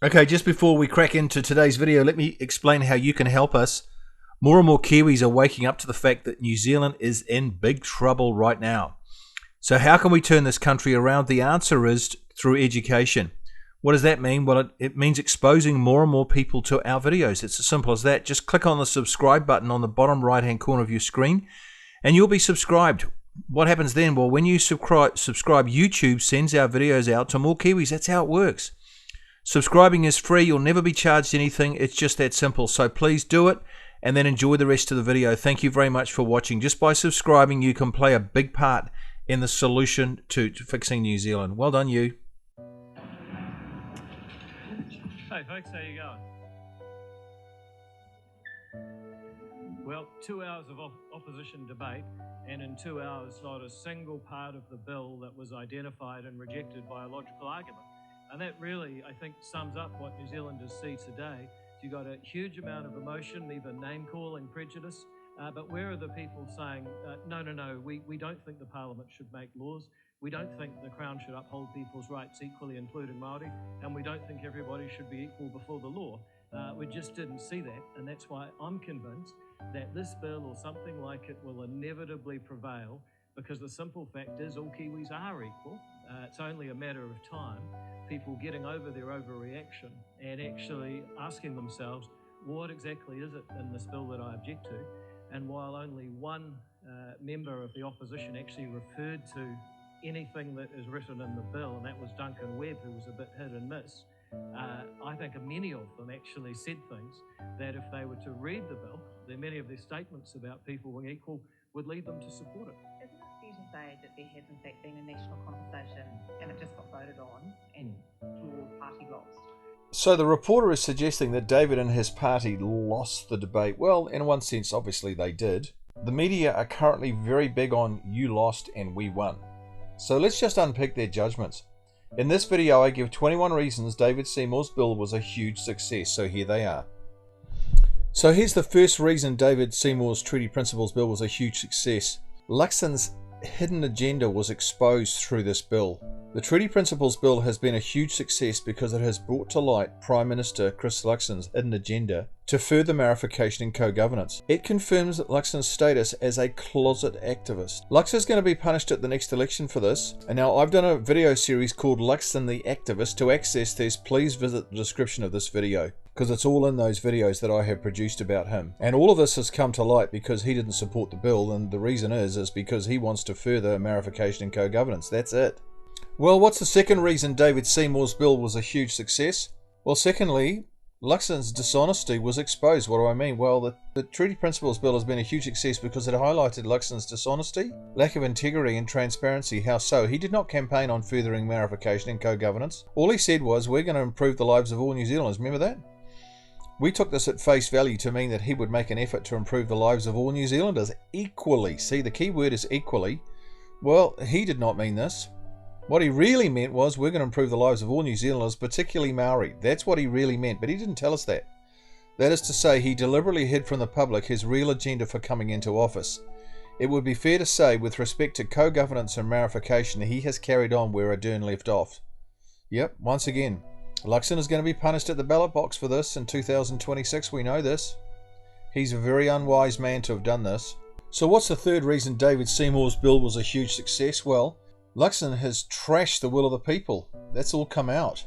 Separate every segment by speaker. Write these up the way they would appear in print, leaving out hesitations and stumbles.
Speaker 1: Okay, just before we crack into today's video, let me explain how you can help us. More and more Kiwis are waking up to the fact that New Zealand is in big trouble right now. So how can we turn this country around? The answer is through education. What does that mean? Well, it means exposing more and more people to our videos. It's as simple as that. Just click on the subscribe button on the bottom right-hand corner of your screen, and you'll be subscribed. What happens then? Well, when you subscribe, YouTube sends our videos out to more Kiwis. That's how it works. Subscribing is free. You'll never be charged anything. It's just that simple. So please do it and then enjoy the rest of the video. Thank you very much for watching. Just by subscribing, you can play a big part in the solution to fixing New Zealand. Well done, you.
Speaker 2: Hey folks, how you going? Well, 2 hours of opposition debate, and in 2 hours not a single part of the bill that was identified and rejected by a logical argument. And that really, I think, sums up what New Zealanders see today. You've got a huge amount of emotion, even name-calling, prejudice, but where are the people saying, no, we don't think the Parliament should make laws, we don't think the Crown should uphold people's rights equally, including Māori, and we don't think everybody should be equal before the law. We just didn't see that, and that's why I'm convinced that this bill or something like it will inevitably prevail, because the simple fact is all Kiwis are equal. It's only a matter of time, people getting over their overreaction and actually asking themselves, what exactly is it in this bill that I object to? And while only one member of the opposition actually referred to anything that is written in the bill, and that was Duncan Webb, who was a bit hit and miss, I think many of them actually said things that if they were to read the bill, then many of their statements about people being equal would lead them to support it.
Speaker 3: Isn't it fair to say that there has in fact been a national conversation and it just got voted on and your party lost?
Speaker 1: So the reporter is suggesting that David and his party lost the debate. Well, in one sense, obviously they did. The media are currently very big on you lost and we won. So let's just unpick their judgments. In this video, I give 21 reasons David Seymour's bill was a huge success. So here they are. So here's the first reason David Seymour's Treaty Principles bill was a huge success. Luxon's hidden agenda was exposed through this bill. The Treaty Principles bill has been a huge success because it has brought to light Prime Minister Chris Luxon's hidden agenda to further Maorification and co-governance. It confirms Luxon's status as a closet activist. Lux is going to be punished at the next election for this. And now I've done a video series called Luxon the Activist. To access this, please visit the description of this video, because it's all in those videos that I have produced about him. And all of this has come to light because he didn't support the bill, and the reason is because he wants to further Maorification and co-governance. That's it. Well, what's the second reason David Seymour's bill was a huge success? Well, secondly, Luxon's dishonesty was exposed. What do I mean? Well, the Treaty Principles bill has been a huge success because it highlighted Luxon's dishonesty, lack of integrity and transparency. How so? He did not campaign on furthering Maorification and co-governance. All he said was, we're going to improve the lives of all New Zealanders. Remember that? We took this at face value to mean that he would make an effort to improve the lives of all New Zealanders equally. See, the key word is equally. Well, he did not mean this. What he really meant was, we're going to improve the lives of all New Zealanders, particularly Maori. That's what he really meant, but he didn't tell us that. That is to say, he deliberately hid from the public his real agenda for coming into office. It would be fair to say, with respect to co-governance and Maorification, he has carried on where Ardern left off. Yep, once again, Luxon is going to be punished at the ballot box for this in 2026, we know this. He's a very unwise man to have done this. So what's the third reason David Seymour's bill was a huge success? Well, Luxon has trashed the will of the people. That's all come out.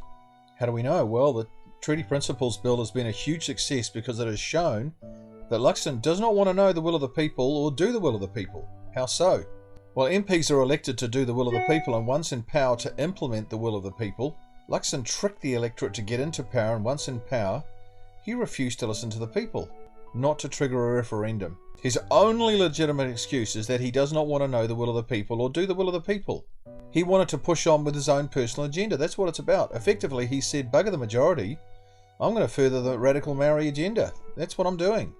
Speaker 1: How do we know? Well, the Treaty Principles bill has been a huge success because it has shown that Luxon does not want to know the will of the people or do the will of the people. How so? Well, MPs are elected to do the will of the people, and once in power to implement the will of the people. Luxon tricked the electorate to get into power, and once in power, he refused to listen to the people, not to trigger a referendum. His only legitimate excuse is that he does not want to know the will of the people or do the will of the people. He wanted to push on with his own personal agenda. That's what it's about. Effectively, he said, bugger the majority. I'm going to further the radical Maori agenda. That's what I'm doing.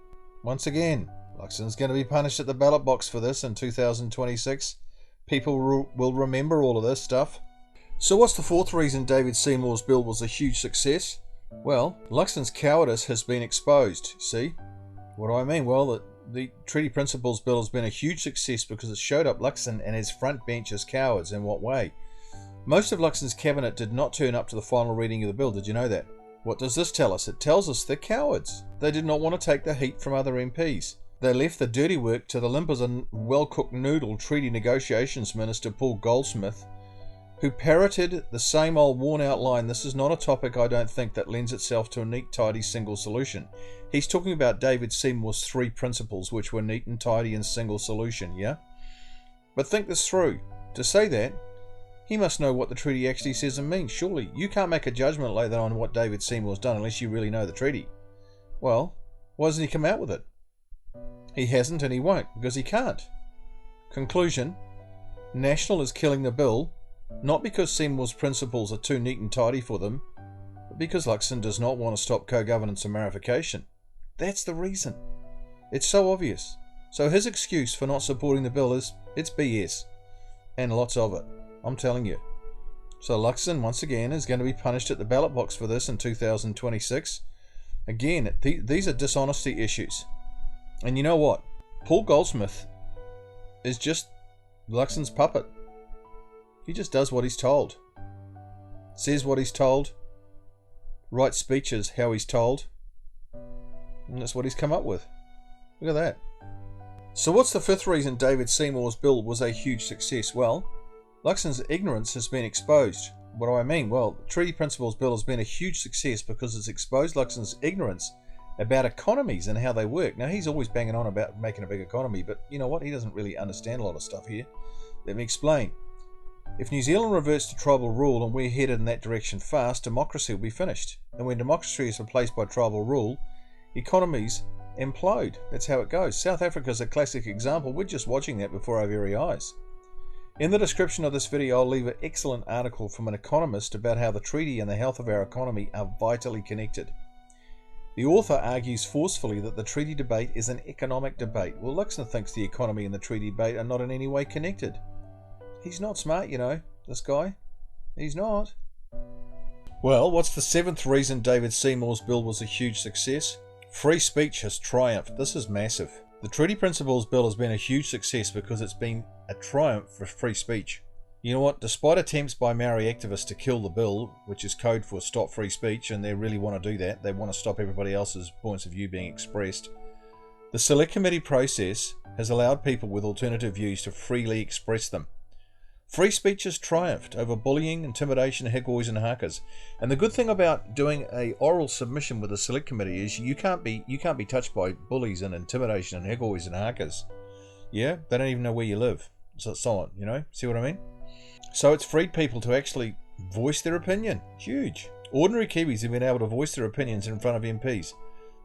Speaker 1: Once again, Luxon's going to be punished at the ballot box for this in 2026. People will remember all of this stuff. So what's the fourth reason David Seymour's bill was a huge success? Well, Luxon's cowardice has been exposed. See? What do I mean? Well, the Treaty Principles bill has been a huge success because it showed up Luxon and his front bench as cowards. In what way? Most of Luxon's cabinet did not turn up to the final reading of the bill. Did you know that? What does this tell us? It tells us they're cowards. They did not want to take the heat from other MPs. They left the dirty work to the limp as a well-cooked noodle Treaty Negotiations Minister Paul Goldsmith, who parroted the same old worn-out line, "This is not a topic, I don't think, that lends itself to a neat, tidy, single solution." He's talking about David Seymour's 3 principles, which were neat and tidy and single solution, yeah? But think this through. To say that, he must know what the treaty actually says and means. Surely, you can't make a judgment like that on what David Seymour's done unless you really know the treaty. Well, why doesn't he come out with it? He hasn't and he won't, because he can't. Conclusion: National is killing the bill, not because Seymour's principles are too neat and tidy for them, but because Luxon does not want to stop co-governance and marification. That's the reason. It's so obvious. So his excuse for not supporting the bill is, it's BS. And lots of it. I'm telling you. So Luxon, once again, is going to be punished at the ballot box for this in 2026. Again, these are dishonesty issues. And you know what? Paul Goldsmith is just Luxon's puppet. He just does what he's told. Says what he's told. Writes speeches how he's told. And that's what he's come up with. Look at that. So what's the 5th reason David Seymour's bill was a huge success? Well, Luxon's ignorance has been exposed. What do I mean? Well, the Treaty Principles Bill has been a huge success because it's exposed Luxon's ignorance about economies and how they work. Now, he's always banging on about making a big economy, but you know what? He doesn't really understand a lot of stuff here. Let me explain. If New Zealand reverts to tribal rule and we're headed in that direction fast, democracy will be finished. And when democracy is replaced by tribal rule, economies implode. That's how it goes. South Africa is a classic example. We're just watching that before our very eyes. In the description of this video, I'll leave an excellent article from an economist about how the treaty and the health of our economy are vitally connected. The author argues forcefully that the treaty debate is an economic debate. Well, Luxon thinks the economy and the treaty debate are not in any way connected. He's not smart, you know, this guy. He's not. Well, what's the 7th reason David Seymour's bill was a huge success? Free speech has triumphed. This is massive. The Treaty Principles Bill has been a huge success because it's been a triumph for free speech. You know what? Despite attempts by Maori activists to kill the bill, which is code for stop free speech, and they really want to do that, they want to stop everybody else's points of view being expressed, the Select Committee process has allowed people with alternative views to freely express them. Free speech has triumphed over bullying, intimidation, hikois and hakas. And the good thing about doing a oral submission with the Select Committee is you can't be touched by bullies and intimidation and hikois and hakas. Yeah, they don't even know where you live. So on, you know, see what I mean? So it's freed people to actually voice their opinion. Huge. Ordinary Kiwis have been able to voice their opinions in front of MPs.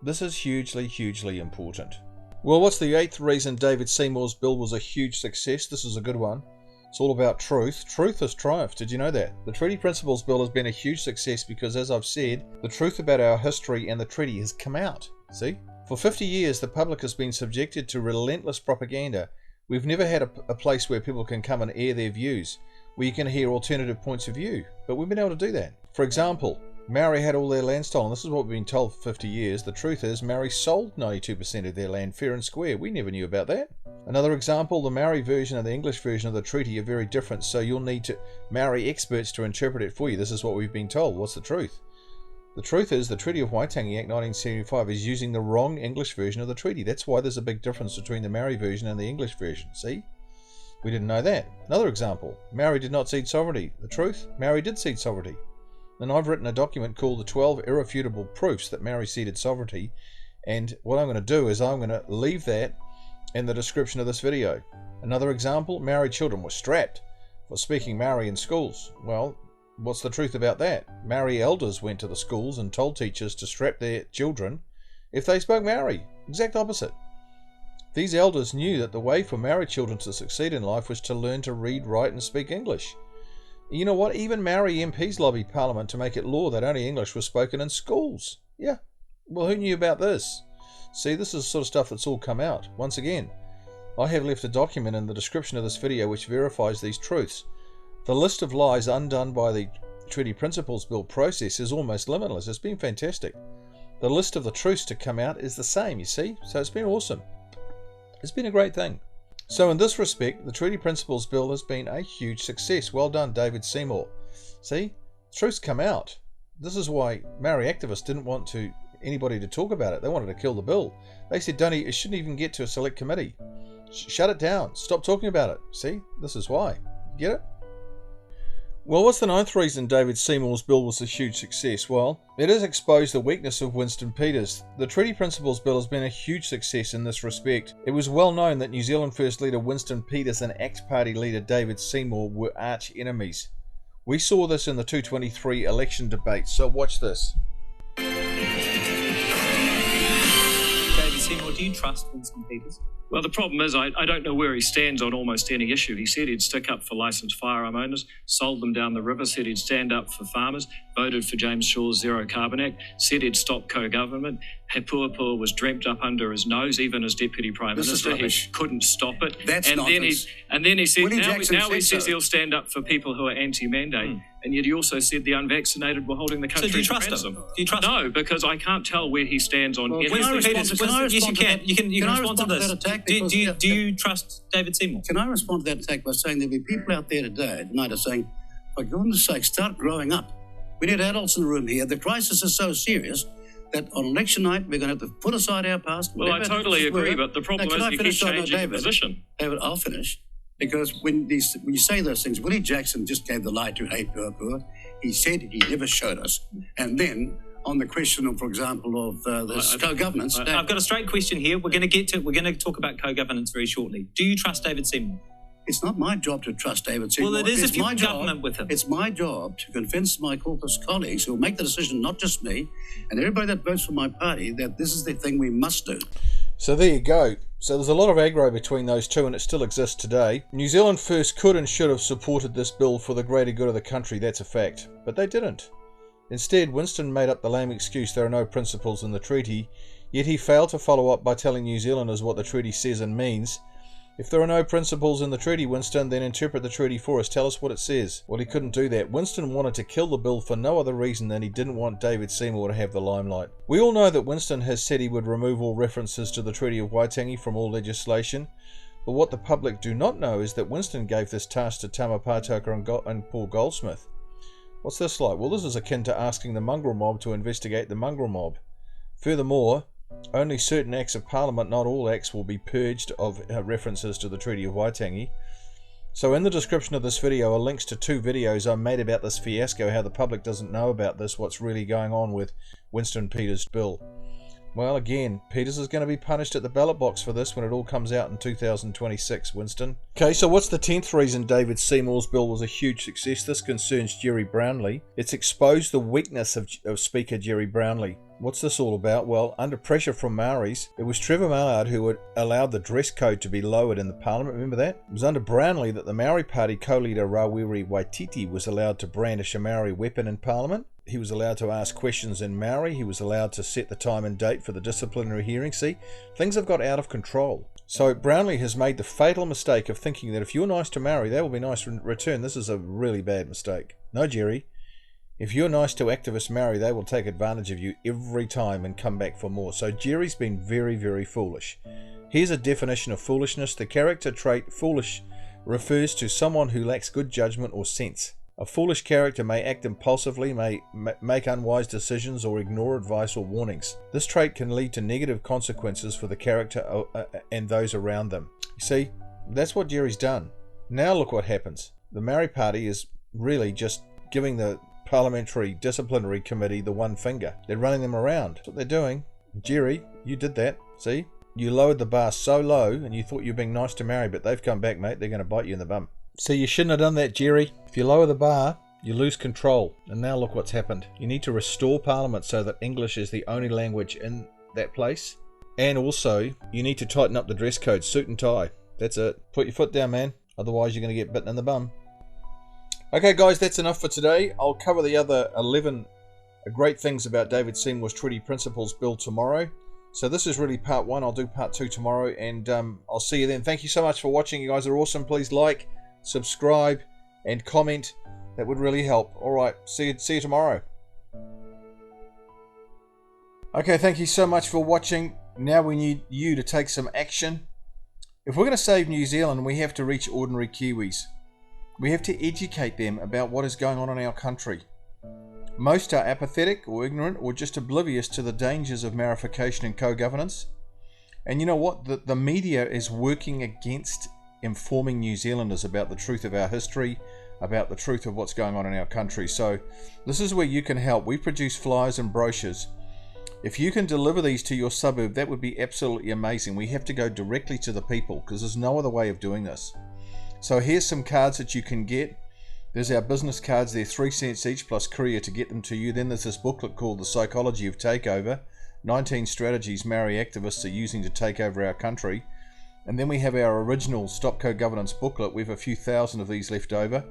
Speaker 1: This is hugely, hugely important. Well, what's the 8th reason David Seymour's bill was a huge success? This is a good one. It's all about truth. Truth has triumphed. Did you know that? The Treaty Principles Bill has been a huge success because, as I've said, the truth about our history and the treaty has come out. See? For 50 years, the public has been subjected to relentless propaganda. We've never had a place where people can come and air their views, where you can hear alternative points of view. But we've been able to do that. For example, Maori had all their land stolen. This is what we've been told for 50 years. The truth is, Maori sold 92% of their land fair and square. We never knew about that. Another example, the Maori version and the English version of the treaty are very different, so you'll need Maori experts to interpret it for you. This is what we've been told. What's the truth? The truth is, the Treaty of Waitangi Act 1975 is using the wrong English version of the treaty. That's why there's a big difference between the Maori version and the English version. See? We didn't know that. Another example, Maori did not cede sovereignty. The truth? Maori did cede sovereignty. And I've written a document called the 12 Irrefutable Proofs that Maori ceded sovereignty. And what I'm going to do is I'm going to leave that in the description of this video. Another example, Maori children were strapped for speaking Maori in schools. Well, what's the truth about that? Maori elders went to the schools and told teachers to strap their children if they spoke Maori. Exact opposite. These elders knew that the way for Maori children to succeed in life was to learn to read, write and speak English. You know what? Even Maori MPs lobbied Parliament to make it law that only English was spoken in schools. Yeah. Well, who knew about this? See, this is the sort of stuff that's all come out. Once again, I have left a document in the description of this video which verifies these truths. The list of lies undone by the Treaty Principles Bill process is almost limitless. It's been fantastic. The list of the truths to come out is the same, you see? So it's been awesome. It's been a great thing. So in this respect, the Treaty Principles Bill has been a huge success. Well done, David Seymour. See? Truths come out. This is why Maori activists didn't want anybody to talk about it. They wanted to kill the bill. They said, it shouldn't even get to a select committee. Shut it down. Stop talking about it. See? This is why. Get it? Well, what's the 9th reason David Seymour's bill was a huge success? Well, it has exposed the weakness of Winston Peters. The Treaty Principles Bill has been a huge success in this respect. It was well known that New Zealand First Leader Winston Peters and ACT Party leader David Seymour were arch enemies. We saw this in the 223 election debate, so watch this.
Speaker 4: David Seymour, do you trust Winston Peters?
Speaker 2: Well, the problem is I don't know where he stands on almost any issue. He said he'd stick up for licensed firearm owners, sold them down the river, said he'd stand up for farmers, voted for James Shaw's Zero Carbon Act, said he'd stop co-government. Hepua was dreamt up under his nose, even as Deputy Prime Minister. He couldn't stop it.
Speaker 5: That's nonsense.
Speaker 2: And then he said,
Speaker 5: Willie
Speaker 2: now he
Speaker 5: said
Speaker 2: says
Speaker 5: so.
Speaker 2: he'll stand up for people who are anti-mandate. And yet he also said the unvaccinated were holding the country
Speaker 4: So do you trust
Speaker 2: ransom.
Speaker 4: him? Do you trust
Speaker 2: No, because I can't tell where he stands on anything.
Speaker 4: Yes, you can. You can respond to this. Do you trust David Seymour?
Speaker 5: Can I respond to that attack by saying there'll be people out there tonight are saying, for goodness sake, start growing up. We need adults in the room here. The crisis is so serious that on election night we're going to have to put aside our past.
Speaker 2: Well, I totally agree, but the problem is you keep changing your position.
Speaker 5: David, I'll finish. Because when you say those things, Willie Jackson just gave the lie to Hey Pua. He said he never showed us. And then on the question of, for example, of the co-governance.
Speaker 4: I've got a straight question here. We're going to talk about co-governance very shortly. Do you trust David Seymour?
Speaker 5: It's not my job to trust David Seymour.
Speaker 4: Well, it is if you're in
Speaker 5: job,
Speaker 4: government with him.
Speaker 5: It's my job to convince my caucus colleagues who will make the decision, not just me, and everybody that votes for my party, that this is the thing we must do.
Speaker 1: So there you go. So there's a lot of aggro between those two, and it still exists today. New Zealand First could and should have supported this bill for the greater good of the country, that's a fact. But they didn't. Instead, Winston made up the lame excuse there are no principles in the treaty, yet he failed to follow up by telling New Zealanders what the treaty says and means. If there are no principles in the treaty, Winston, then interpret the treaty for us. Tell us what it says. Well, he couldn't do that. Winston wanted to kill the bill for no other reason than he didn't want David Seymour to have the limelight. We all know that Winston has said he would remove all references to the Treaty of Waitangi from all legislation, but what the public do not know is that Winston gave this task to Tama POTAKA and Paul Goldsmith. What's this like? Well, this is akin to asking the mongrel mob to investigate the mongrel mob. Furthermore, only certain acts of Parliament, not all acts, will be purged of references to the Treaty of Waitangi. So in the description of this video are links to 2 videos I made about this fiasco, how the public doesn't know about this, what's really going on with Winston Peters' bill. Well, again, Peters is going to be punished at the ballot box for this when it all comes out in 2026, Winston. Okay, so what's the 10th reason David Seymour's bill was a huge success? This concerns Gerry Brownlee. It's exposed the weakness of Speaker Gerry Brownlee. What's this all about? Well, under pressure from Maoris, it was Trevor Mallard who had allowed the dress code to be lowered in the Parliament. Remember that? It was under Brownlee that the Maori Party co-leader Rawiri Waititi was allowed to brandish a Maori weapon in Parliament. He was allowed to ask questions in Maori. He was allowed to set the time and date for the disciplinary hearing. See, things have got out of control. So Brownlee has made the fatal mistake of thinking that if you're nice to Maori, they will be nice in return. This is a really bad mistake. No, Gerry. If you're nice to activist Maori, they will take advantage of you every time and come back for more. So Gerry's been very, very foolish. Here's a definition of foolishness. The character trait foolish refers to someone who lacks good judgment or sense. A foolish character may act impulsively, may make unwise decisions, or ignore advice or warnings. This trait can lead to negative consequences for the character and those around them. You see, that's what Gerry's done. Now look what happens. The Maori Party is really just giving the Parliamentary Disciplinary Committee the one finger. They're running them around. That's what they're doing. Gerry, you did that. See? You lowered the bar so low and you thought you were being nice to Maori, but they've come back, mate. They're going to bite you in the bum. See, you shouldn't have done that, Gerry. If you lower the bar, you lose control. And now look what's happened. You need to restore Parliament so that English is the only language in that place. And also, you need to tighten up the dress code, suit and tie. That's it. Put your foot down, man. Otherwise, you're going to get bitten in the bum. Okay, guys, that's enough for today. I'll cover the other 11 great things about David Seymour's Treaty Principles Bill tomorrow. So this is really part 1. I'll do part 2 tomorrow, and I'll see you then. Thank you so much for watching. You guys are awesome. Please like, subscribe, and comment. That would really help. Alright, see you tomorrow. Okay, thank you so much for watching. Now we need you to take some action. If we're going to save New Zealand, we have to reach ordinary Kiwis. We have to educate them about what is going on in our country. Most are apathetic or ignorant or just oblivious to the dangers of Maorification and co-governance. And you know what? The media is working against informing New Zealanders about the truth of our history, about the truth of what's going on in our country. So this is where you can help. We produce flyers and brochures. If you can deliver these to your suburb, that would be absolutely amazing. We have to go directly to the people because there's no other way of doing this. So here's some cards that you can get. There's our business cards. They're 3 cents each plus courier to get them to you. Then there's this booklet called The Psychology of Takeover. 19 strategies Maori activists are using to take over our country. And then we have our original Stop Co-Governance booklet. We have a few thousand of these left over.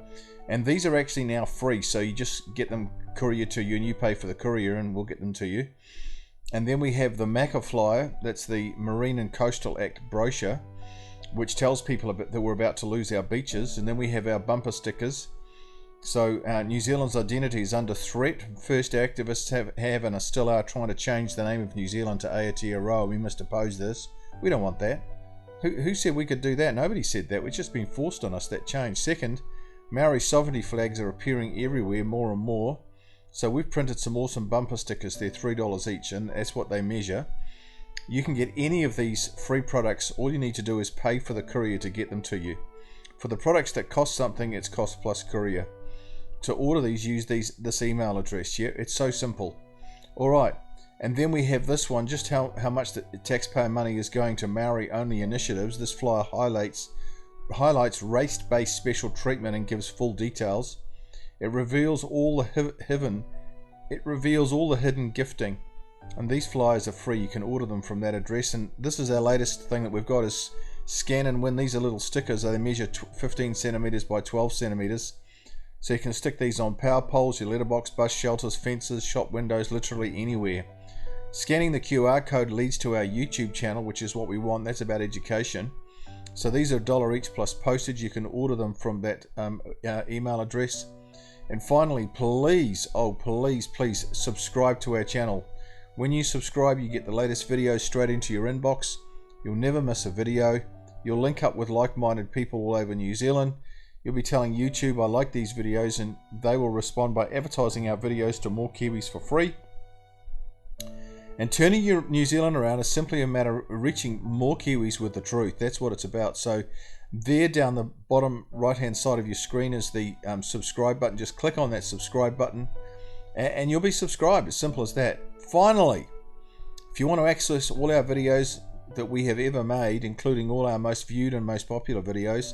Speaker 1: And these are actually now free. So you just get them courier to you and you pay for the courier and we'll get them to you. And then we have the Maka flyer. That's the Marine and Coastal Act brochure, which tells people that we're about to lose our beaches. And then we have our bumper stickers. So New Zealand's identity is under threat. First activists have and still are trying to change the name of New Zealand to Aotearoa. We must oppose this. We don't want that. Who said we could do that? Nobody said that. It's just been forced on us, that change. Second, Maori sovereignty flags are appearing everywhere more and more. So we've printed some awesome bumper stickers. They're $3 each and that's what they measure. You can get any of these free products. All you need to do is pay for the courier to get them to you. For the products that cost something, it's cost plus courier. To order these, use this email address. Yeah, it's so simple. Alright, and then we have this one, just how much the taxpayer money is going to Maori only initiatives. This flyer highlights race-based special treatment and gives full details. It reveals all the hidden gifting. And these flyers are free. You can order them from that address. And this is our latest thing that we've got is scan and win. These are little stickers. They measure 15 centimeters by 12 centimeters. So you can stick these on power poles, your letterbox, bus shelters, fences, shop windows, literally anywhere. Scanning the QR code leads to our YouTube channel, which is what we want. That's about education. So these are $1 each plus postage. You can order them from that email address. And finally, please, oh please subscribe to our channel. When you subscribe, you get the latest videos straight into your inbox. You'll never miss a video. You'll link up with like-minded people all over New Zealand. You'll be telling YouTube I like these videos and they will respond by advertising our videos to more Kiwis for free. And turning your New Zealand around is simply a matter of reaching more Kiwis with the truth. That's what it's about. So there down the bottom right hand side of your screen is the subscribe button. Just click on that subscribe button and you'll be subscribed. As simple as that. Finally, if you want to access all our videos that we have ever made, including all our most viewed and most popular videos,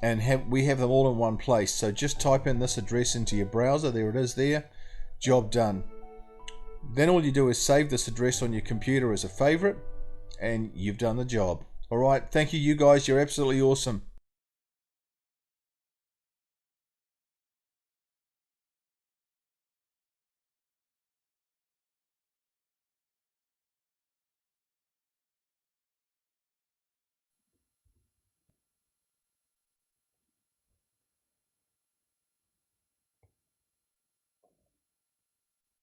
Speaker 1: and we have them all in one place. So just type in this address into your browser. There it is there. Job done. Then all you do is save this address on your computer as a favorite and you've done the job. Alright, thank you guys. You're absolutely awesome.